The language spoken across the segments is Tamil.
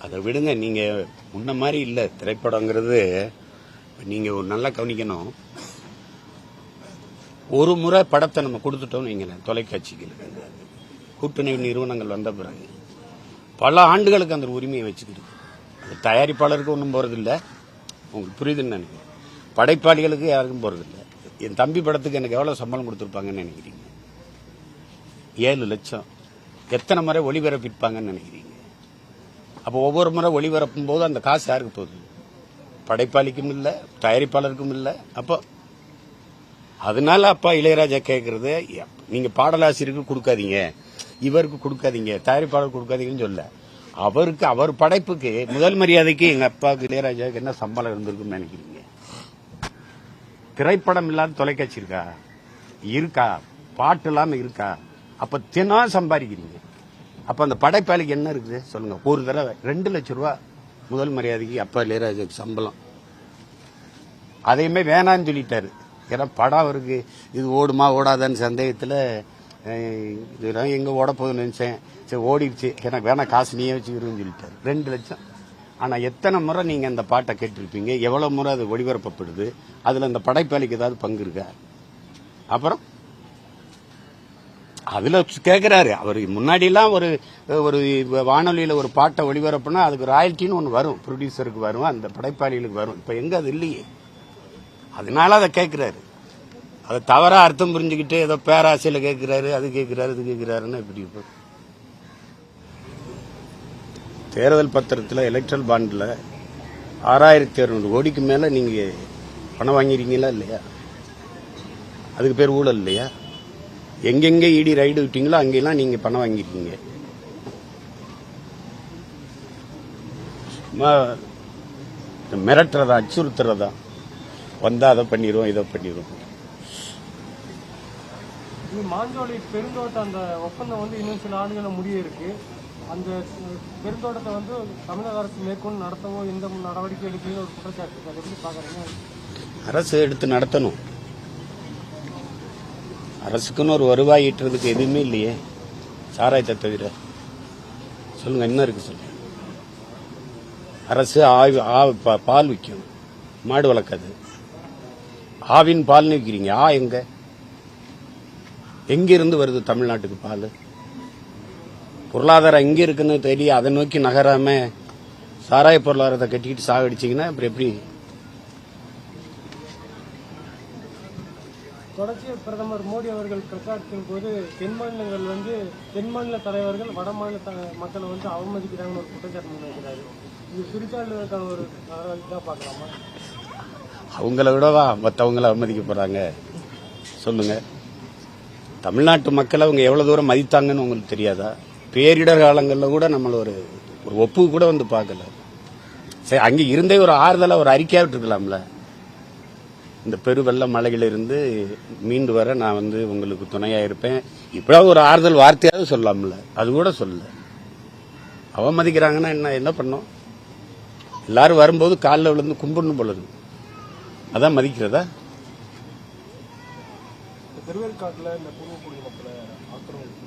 அதை விடுங்க. நீங்க முன்ன மாதிரி இல்ல திரைப்படங்கிறது. நீங்க ஒரு நல்லா கவனிக்கணும். ஒரு முறை படத்தை நம்ம கொடுத்துட்டோம்னு வைங்களேன், தொலைக்காட்சிகள் கூட்டணி நிறுவனங்கள் வந்த பிறகு பல ஆண்டுகளுக்கு அந்த உரிமையை வச்சுக்கிட்டு அது தயாரிப்பாளருக்கு ஒன்றும் போறதில்லை. உங்களுக்கு புரியுதுன்னு நினைக்கிறேன். படைப்பாளிகளுக்கு யாருக்கும் போறதில்லை. என் தம்பி படத்துக்கு எனக்கு எவ்வளவு சம்பளம் கொடுத்துருப்பாங்கன்னு நினைக்கிறீங்க? 7 லட்சம். எத்தனை முறை ஒளிபரப்பிப்பாங்கன்னு நினைக்கிறீங்க? அப்போ ஒவ்வொரு முறை ஒளிபரப்பும் போது அந்த காசு யாருக்கு போகுது? படைப்பாளிக்கும் இல்லை, தயாரிப்பாளருக்கும் இல்லை. அப்போ அதனால அப்பா இளையராஜா கேட்கறது, நீங்க பாடலாசிரியருக்கு கொடுக்காதீங்க, இவருக்கு கொடுக்காதீங்க, தயாரிப்பாளர் கொடுக்காதீங்கன்னு சொல்ல, அவருக்கு அவர் படைப்புக்கு முதல் மரியாதைக்கு எங்க அப்பாவுக்கு இளையராஜாவுக்கு என்ன சம்பளம் இருந்திருக்குன்னு நினைக்கிறீங்க? திரைப்படம் இல்லாத தொலைக்காட்சி இருக்கா? இருக்கா? பாட்டு இல்லாம இருக்கா? அப்ப தினம் சம்பாதிக்கிறீங்க. அப்ப அந்த படைப்பாளிக்கு என்ன இருக்குது சொல்லுங்க? ஒரு தடவை 2 லட்சம் ரூபாய் முதல் மரியாதைக்கு அப்பா இளையராஜாவுக்கு சம்பளம். அதையுமே வேணான்னு சொல்லிட்டாரு. ஏன்னா படம் அவருக்கு இது ஓடுமா ஓடாதான்னு சந்தேகத்தில் இதெல்லாம் எங்க ஓட போகுதுன்னு நினைச்சேன். சரி ஓடிடுச்சு, எனக்கு வேணா காசு நீயே வச்சுக்கிறேன்னு சொல்லிட்டாரு. 2 லட்சம். ஆனா எத்தனை முறை நீங்க அந்த பாட்டை கேட்டிருப்பீங்க? எவ்வளவு முறை அது ஒளிபரப்பப்படுது? அதுல அந்த படைப்பாளிக்கு ஏதாவது பங்கு இருக்கா? அப்புறம் அதுல கேட்கிறாரு. அவரு முன்னாடி எல்லாம் ஒரு வானொலியில ஒரு பாட்டை ஒளிபரப்புனா அதுக்கு ராயல்ட்டின்னு ஒன்று வரும், ப்ரொடியூசருக்கு வரும், அந்த படைப்பாளிகளுக்கு வரும். இப்ப எங்க அது இல்லையே. அதனால அதை கேட்கிறாரு. அதை தவறா அர்த்தம் புரிஞ்சுக்கிட்டு ஏதோ பேராசையில கேட்கிறாரு, அது கேட்கிறாரு, இது கேட்கிறாருன்னு இப்படி தேர்தல் பத்திரத்தில் எலக்ட்ரல் பாண்ட்ல 6600 கோடிக்கு மேல நீங்க பணம் வாங்கிறீங்களா இல்லையா? அதுக்கு பேர் ஊழல் இல்லையா? எங்கெங்க இடி ரைடு விட்டீங்களோ அங்கெல்லாம் நீங்க பணம் வாங்கிருக்கீங்க. மிரட்டுறதா, அச்சுறுத்துறதா, வந்தா அதை பண்ணிடுவோம், இதை பண்ணிடுவோம். மாஞ்சோலை பெருந்தோட்டம் அந்த ஒப்பந்தம் வந்து இன்னும் சில ஆண்டுகள முடிய இருக்கு. அந்த பெருந்தோட்டத்தை வந்து தமிழக அரசு மேற்கொண்டு நடத்தவோ எந்த நடவடிக்கை எடுக்கணும் ஒரு குற்றச்சாட்டு. அதை எப்படி பாக்குறீங்க? அரசு எடுத்து நடத்தணும். அரசுக்குன்னு ஒரு வருவாய் ஈட்டுறதுக்கு எதுவுமே இல்லையே சாராயத்தை தவிர. சொல்லுங்க, என்ன இருக்கு சொல்லுங்க? அரசு பால் விற்கும், மாடு வளர்க்காது. ஆவின் பால் விற்கிறீங்க. எங்க இருந்து வருது தமிழ்நாட்டுக்கு பால்? பொருளாதாரம் எங்க இருக்குன்னு தெரிய அதை நோக்கி நகராம சாராய பொருளாதாரத்தை கட்டிக்கிட்டு சாகடிச்சீங்கன்னா அப்புறம் எப்படி? தொடர்ச்சியாக பிரதமர் மோடி அவர்கள் பிரச்சாரத்தின் போது தென் மாநிலங்கள் வந்து தென் மாநில தலைவர்கள் வட மாநில மக்களை வந்து அவமதிக்கிறாங்கன்னு ஒரு குற்றச்சாட்டு முன்வைக்கிறாரு. இது பிரித்தாளுக்கான ஒரு நடவடிக்கை பார்க்கலாமா? அவங்கள விடவா மற்றவங்களை அவமதிக்க போறாங்க? சொல்லுங்க. தமிழ்நாட்டு மக்களை அவங்க எவ்வளவு தூரம் மதித்தாங்கன்னு உங்களுக்கு தெரியாதா? பேரிடர் காலங்களில் கூட நம்மள ஒரு ஒப்பு கூட வந்து பார்க்கல. சரி, அங்க இருந்தே ஒரு ஆறுதலா ஒரு அறிக்கையா விட்டுருக்கலாம்ல. இந்த பெருவெள்ள மழையிலிருந்து மீண்டு வர நான் வந்து உங்களுக்கு துணையா இருப்பேன், இப்படாவது ஒரு ஆறுதல் வார்த்தையாவது சொல்லலாம்ல. அது கூட சொல்ல. அவமதிக்கிறாங்கன்னா என்ன பண்ணும்? எல்லாரும் வரும்போது காலில் விழுந்து கும்பிடணும் போல இருக்கு. அதான் மதிக்கிறதா? திருவேற்காட்டில் இந்த பூர்வக்குடி மக்களை ஆக்கிரமிப்பு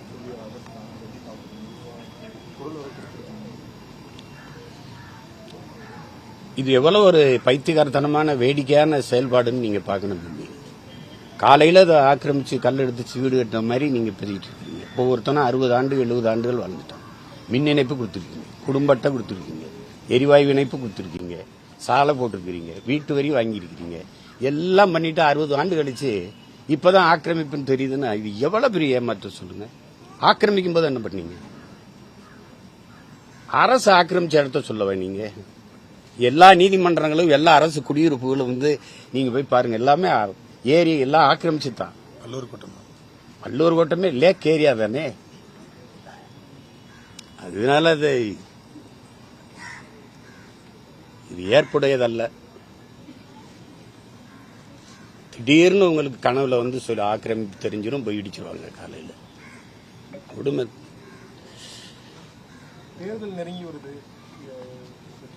சொல்லி இது எவ்வளவு ஒரு பைத்தியகாரத்தனமான வேடிக்கையான செயல்பாடுன்னு நீங்க பார்க்கணும். காலையில அதை ஆக்கிரமிச்சு கல் எடுத்து வீடு கட்டின மாதிரி நீங்க பெருகிட்டு இருக்கீங்க. ஒவ்வொருத்தனும் 60 ஆண்டு 70 ஆண்டுகள் வாழ்ந்துட்டான். மின் இணைப்பு கொடுத்துருக்கீங்க, குடும்ப அட்டை கொடுத்துருக்கீங்க, எரிவாயு இணைப்பு கொடுத்துருக்கீங்க, சாலை போட்டிருக்கிறீங்க, வீட்டு வரி வாங்கியிருக்கிறீங்க, எல்லாம் பண்ணிட்டு 60 ஆண்டு கழிச்சு இப்பதான் ஆக்கிரமிப்புன்னு தெரியுதுன்னா இது எவ்வளவு பெரிய ஏமாற்றம் சொல்லுங்க. ஆக்கிரமிக்கும் போது என்ன பண்ணீங்க? அரசு ஆக்கிரமிச்ச இடத்த சொல்லவா நீங்க? எல்லா நீதிமன்றங்களும் எல்லா அரசு குடியிருப்புகளும் வந்து நீங்க போய் பாருங்க, எல்லாமே ஏரி எல்லாம் ஆக்கிரமிச்சுதான். வள்ளூர் கோட்டமே லேக் ஏரியா தானே. அதனால இது ஏற்புடையதல்ல. திடீர்னு உங்களுக்கு கனவுல வந்து சொல்லி ஆக்கிரமிப்பு தெரிஞ்சிடும், போய் இடிச்சிருவாங்க காலையில். குடும்ப தேர்தல் நெருங்கி வருது,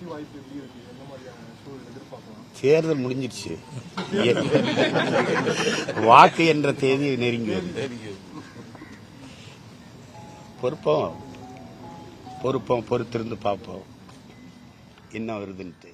வாய்ப்பு எப்படி இருக்கு? என்ன மாதிரியான சூழல் எதிர்பார்க்கலாம்? தேர்தல் முடிஞ்சிருச்சு, வாக்கு என்ற தேதி நெருங்கி வருது. பொறுப்போம் பொறுத்திருந்து பார்ப்போம். என்ன வருதுன்ட்டு.